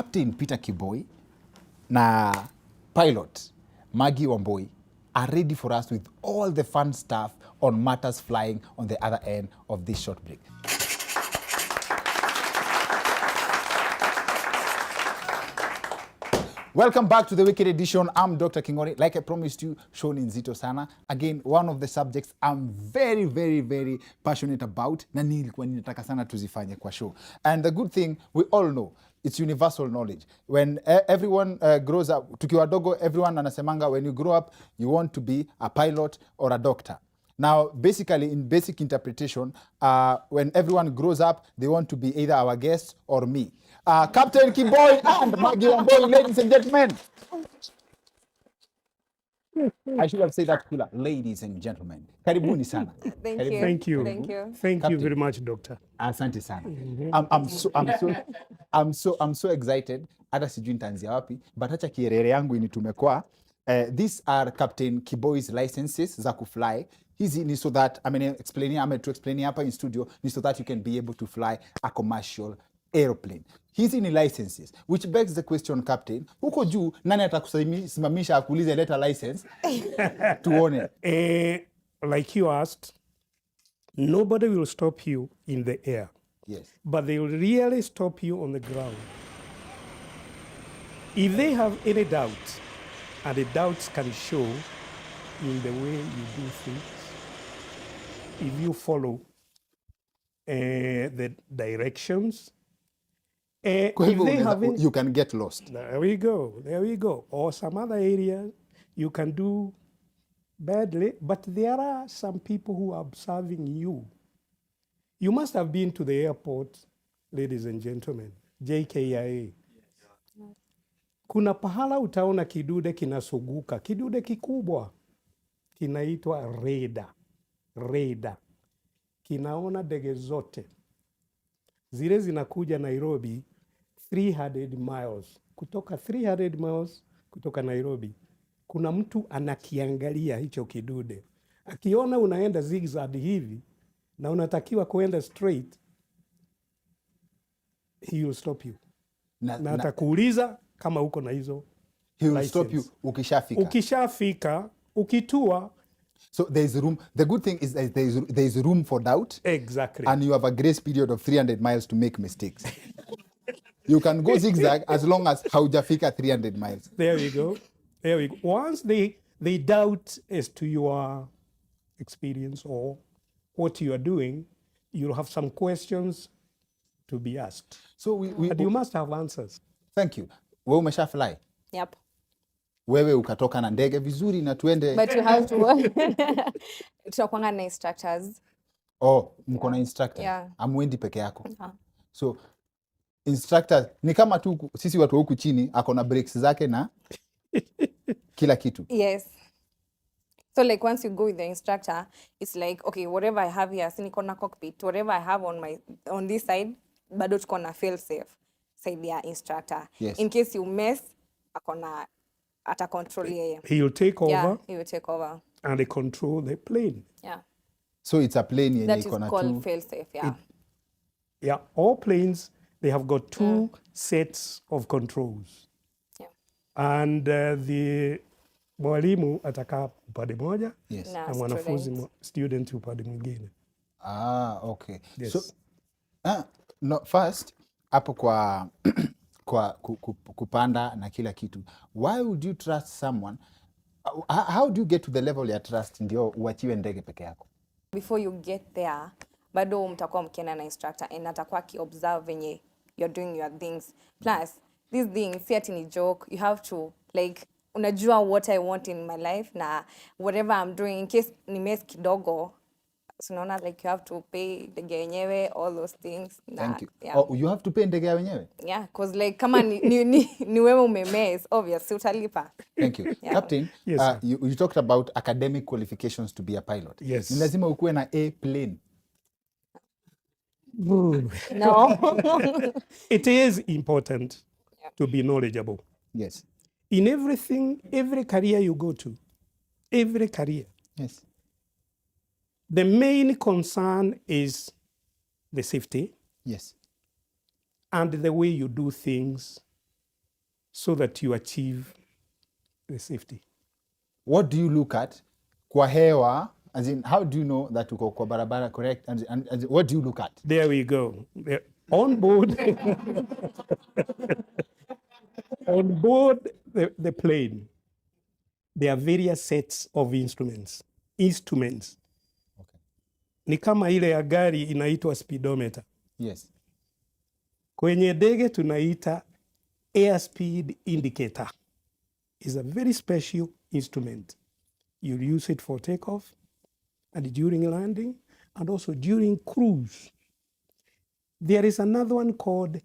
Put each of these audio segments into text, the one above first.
Captain Peter Kiboi na pilot Maggie Wamboi are ready for us with all the fun stuff on matters flying on the other end of this short break. Welcome back to the Wicked Edition. I'm Dr. Kingori. Like I promised you, show ni nzito sana. Again, one of the subjects I'm very, very, very passionate about na nilikuwa ninataka sana tuzifanye kwa show. And the good thing, we all know, it's universal knowledge. When everyone grows up, tukiwa dogo, everyone anasemanga, when you grow up, you want to be a pilot or a doctor. Now, basically, in basic interpretation, when everyone grows up, they want to be either our guest or me. Captain Kiboi and Maggie Wamboi, ladies and gentlemen. I should have said that cooler. Ladies and gentlemen. Karibuni sana. Thank Karibuni. you. Thank you. Thank you. Thank Captain. you very much, Doctor. Asante sana. I'm so excited. Hata sijui nitaanzia wapi, but acha kierere yangu initume kwa. These are Captain Kiboi's licenses za kufly. Hizi ni so that, to explain hapa in studio, ni so that you can be able to fly a commercial aeroplane. Hizi ni licenses, which begs the question, Captain, huko juu nani atakusimamisha akuulize leta license? Tuone. Like you asked, nobody will stop you in the air. Yes. But they will really stop you on the ground. If they have any doubt, and the doubts can show in the way you do things, if you follow the directions, if Kwa hivyo they haven't, you can get lost. there we go. Or some other areas you can do badly, but there are some people who are observing you. You must have been to the airport, ladies and gentlemen, JKIA. Kuna pahala utaona kidude kinasuguka, kidude kikubwa, kinaitwa radar. Kinaona ndege zote. Zile zinakuja Nairobi 300 miles. Kutoka 300 miles kutoka Nairobi, kuna mtu anakiangalia hicho kidude. Akiona unaenda zigzag hivi na unatakiwa kuenda straight, he will stop you. Na atakuuliza kama uko na hizo He will license. stop you ukishafika. Ukishafika, ukitua. So there is room. The good thing is that there is room for doubt. Exactly. And you have a grace period of 300 miles to make mistakes. You can go zigzag as long as haujafika 300 miles. There we go. Once they doubt as to your experience or what you are doing, you'll have some questions to be asked. So and you must have answers. Thank you. Wewe umesha fly? Yep. Wewe ukatoka na ndege vizuri na tuende. But you have to tunakuanga na instructors. Oh, mko na instructor. Yeah. Amwendi peke yako. So instructor ni kama tu sisi watu huku chini ako na breaks zake na kila kitu. Yes. So like once you go with the instructor, it's like, okay, whatever I have here, niko na cockpit, whatever I have on this side, bado tuko na fail safe side ya instructor. Yes. In case you mess, akona ata control yeye. He will take over. Yeah, he will take over. And they control the plane. Yeah. So it's a plane yenye That is iko na called fail safe, yeah. Yeah, all planes, they have got two sets of controls. Yeah. And the mwalimu atakaa upande moja, Yes. na mwanafunzi student upande mwingine. Okay. Yes. So no, first hapo kwa kupanda na kila kitu. Why would you trust someone? How do you get to the level ya trust ndio uachiwe ndege peke yako? Before you get there, bado mtakuwa mkienda na instructor and atakuwa ki-observe venye you're doing your things. Plus, these things, si ati ni joke, you have to, like, unajua what I want in my life na whatever I'm doing, in case ni mess kidogo, so unaona, like, you have to pay ndege yenyewe, all those things. Thank you. Yeah. Oh, you have to pay ndege wenyewe? Yeah, because like, kama ni wewe umemess, obviously utalipa. Thank you. Yeah. Captain, Yes, sir. you talked about academic qualifications to be a pilot. Yes. Ni lazima ukuwe na A plane. No. It is important to be knowledgeable. Yes. In everything, every career you go to, every career, Yes. the main concern is the safety Yes. and the way you do things so that you achieve the safety. What do you look at kwa hewa, as in how do you know that uko kwa barabara correct, and what do you look at? There we go. On board, on board the plane, there are various sets of instruments. Okay. Ni kama ile ya gari inaitwa speedometer. Yes. Kwenye ndege tunaita airspeed indicator. Is a very special instrument. You use it for takeoff and during landing and also during cruise. There is another one called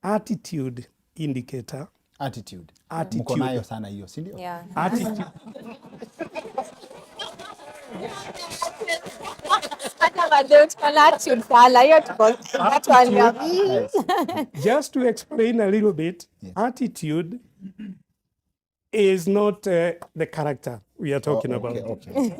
attitude indicator. Attitude. Attitude. Mko nayo sana hiyo, si ndio? Yeah. Attitude. Just to explain a little bit, Yes. attitude is not the character we are talking about. Okay.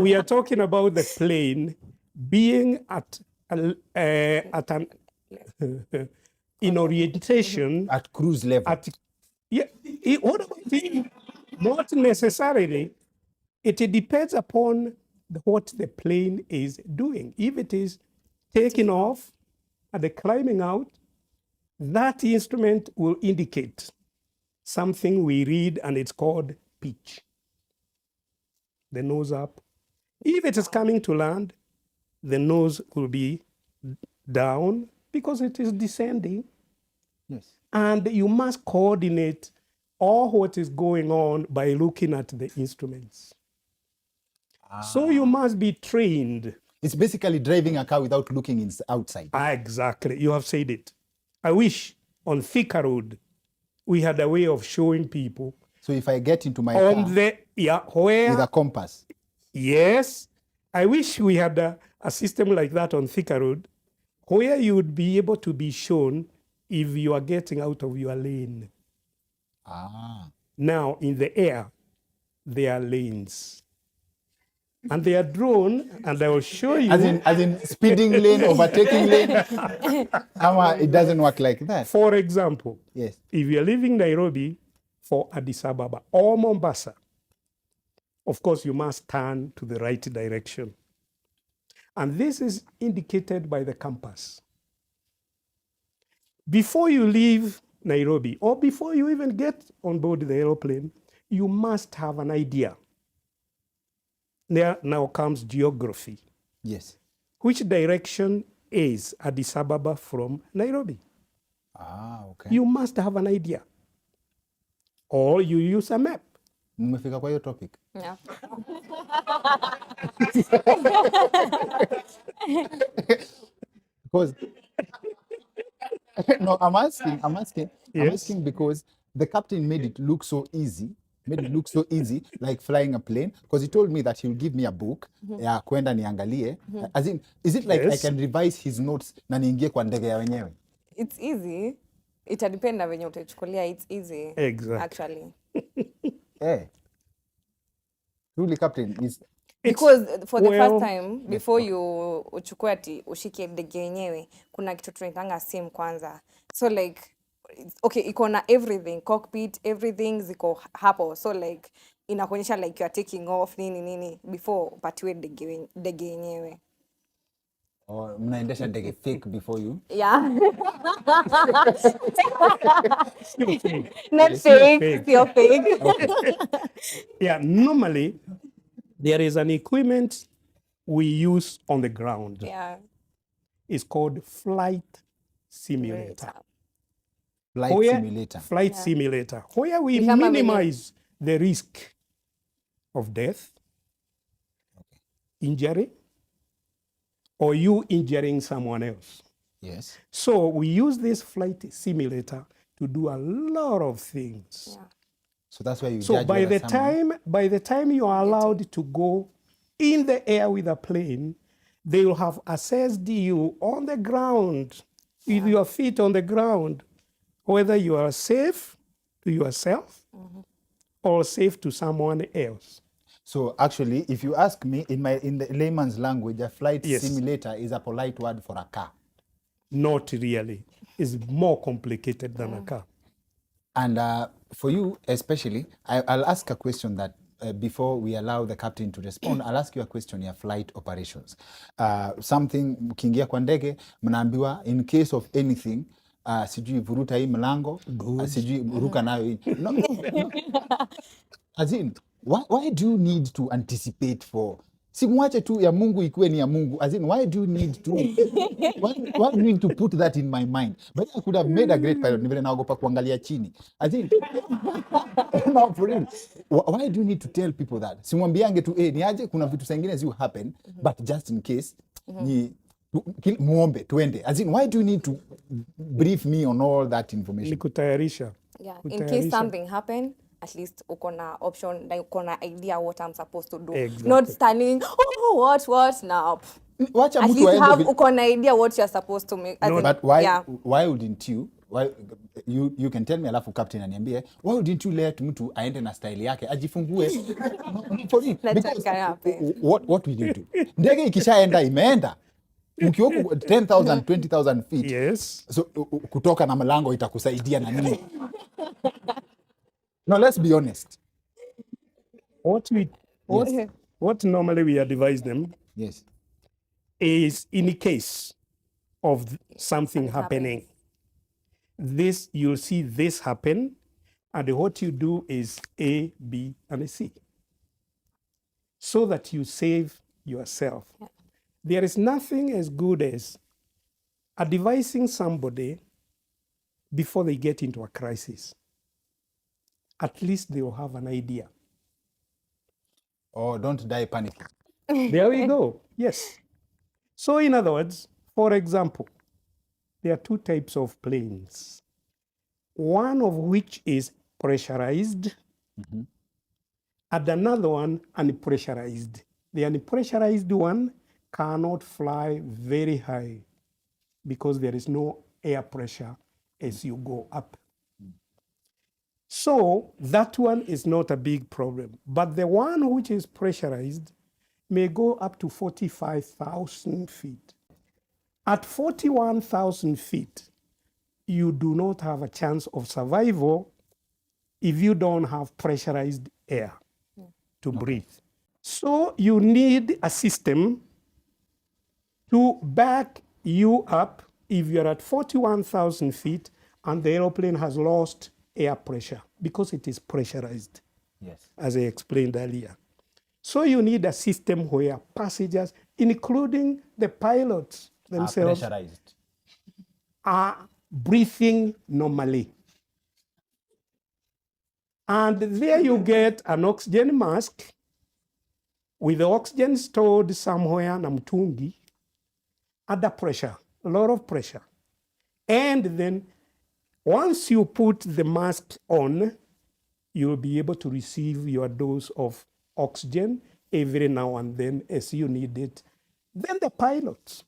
We are talking about the plane being at an in orientation At cruise level. what about the, not necessarily. It depends upon what the plane is doing. If it is taking off and the climbing out, that instrument will indicate something we read, and it's called pitch. The nose up. If it is coming to land, the nose will be down because it is descending. Yes. And you must coordinate all what is going on by looking at the instruments. So you must be trained. It's basically driving a car without looking outside. Exactly. You have said it. I wish on Thika Road we had a way of showing people So if I get into my on car the where with a compass, yes, I wish we had a system like that on Thika Road, where you would be able to be shown if you are getting out of your lane. Now in the air, there are lanes. And they are drawn, and I will show you. as in speeding lane, overtaking lane. It doesn't work like that. For example, Yes. if you are leaving Nairobi for Addis Ababa or Mombasa, of course, you must turn to the right direction. And this is indicated by the compass. Before you leave Nairobi, or before you even get on board the airplane, you must have an idea. There now comes geography. Yes. Which direction is Addis Ababa from Nairobi? Okay. You must have an idea. Or you use a map. Mmefika kwa hiyo topic. Yeah. Because no, I'm asking Yes. because the captain made it look so easy. Like flying a plane, because he told me that he'll give me a book ya kwenda niangalie. As in, is it like Yes. I can revise his notes na niingie kwa ndege ya wenyewe? It's easy. Itadepend na venye utaichukulia. It's easy. Exactly. Actually. Truly, captain is Because for the well, first time before you uchukue ati ushike ndege yenyewe, kuna kitu tunaitanga sim kwanza. So like okay, iko na everything, cockpit, everything ziko hapo. So like inakuonyesha like you are taking off nini before upatiwe ndege yenyewe. mnaendesha ndege fake before you. Yeah. Not Yes, fake, you're fake. you're fake. Yeah, normally there is an equipment we use on the ground. Yeah. It's called flight simulator. Flight simulator. Flight simulator, where we Ni kama venye- minimize the risk of death, injury, or you injuring someone else. Yes. So we use this flight simulator to do a lot of things. Yeah. So that's why you So judge by whether the time you are allowed to go in the air with a plane, they will have assessed you on the ground, with your feet on the ground, whether you are safe to yourself or safe to someone else. So actually, if you ask me, in the layman's language, a flight Yes. simulator is a polite word for a car. Not really. It's more complicated than a car. And for you especially, I'll ask a question that before we allow the captain to respond, I'll ask you a question ya flight operations. Something mkiingia kwa ndege mnaambiwa in case of anything, sijui vuruta hii mlango, sijui ruka nayo hii. No, no. As in, why do you need to anticipate for, si mwache tu ya Mungu ikuwe ni ya Mungu. As in, why do you need to why do you need to put that in my mind? But I could have made a great pilot. Ni vile naogopa kuangalia chini. As in, no, for real. Why do you need to tell people that? Simwambiange tu ni aje kuna vitu zingine zi happen, but just in case ni muombe tuende. As in, why do you need to brief me on all that Ni information? kutayarisha. Yeah, in case something happen, at least uko na option, like uko na idea what I'm supposed to do. Exactly. Not standing, what now. Wacha At mtu least aende have vi- uko na idea what you're supposed to make. As No, in, But why yeah. why wouldn't you, why you can tell me, alafu captain aniambie, why wouldn't you let mtu aende na style yake ajifungue? For real. That Because can happen. what will you do? Ndege ikishaenda imeenda, ukiwa 10,000 20,000 feet, Yes. so kutoka na mlango itakusaidia na nini? No, let's be honest. What normally we advise them Yes. is in case of something happening. This, you'll see this happen, and what you do is A, B, and C, so that you save yourself. There is nothing as good as advising somebody before they get into a crisis. At least they will have an idea. Or don't die panicking. There we go. Yes. So, in other words, for example, there are two types of planes. One of which is pressurized, and another one unpressurized. The unpressurized one cannot fly very high because there is no air pressure as you go up. So that one is not a big problem. But the one which is pressurized may go up to 45,000 feet. At 41,000 feet, you do not have a chance of survival if you don't have pressurized air to breathe. So you need a system to back you up if you're at 41,000 feet and the airplane has lost air pressure because it is pressurized, Yes. as I explained earlier. So you need a system where passengers, including the pilots themselves, Pressurized. are breathing normally. And there you get an oxygen mask with the oxygen stored somewhere na mtungi under pressure, a lot of pressure. And then once you put the mask on, you'll be able to receive your dose of oxygen every now and then as you need it. Then the pilots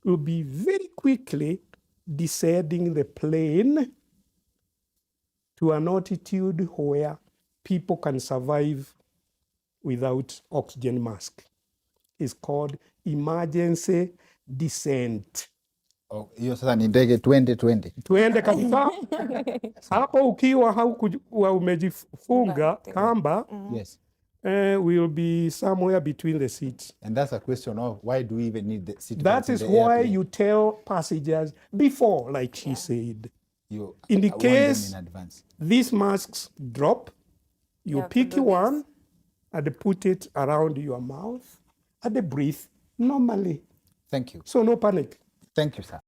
will be very quickly descending the plane to an altitude where people can survive without oxygen mask. It's called emergency descent. Oh, hiyo sasa ni ndege twende. Tuende kabisa hapo, ukiwa haukuwa umejifunga kamba, Yes. will be somewhere between the seats. And that's a question of why do we even need the seat That belts in is the why airplane? you tell passengers before, like she said, You in the warn them case in advance. these masks drop, you have to pick do this. one and put it around your mouth and breathe normally. Thank you. So no panic. Thank you, sir.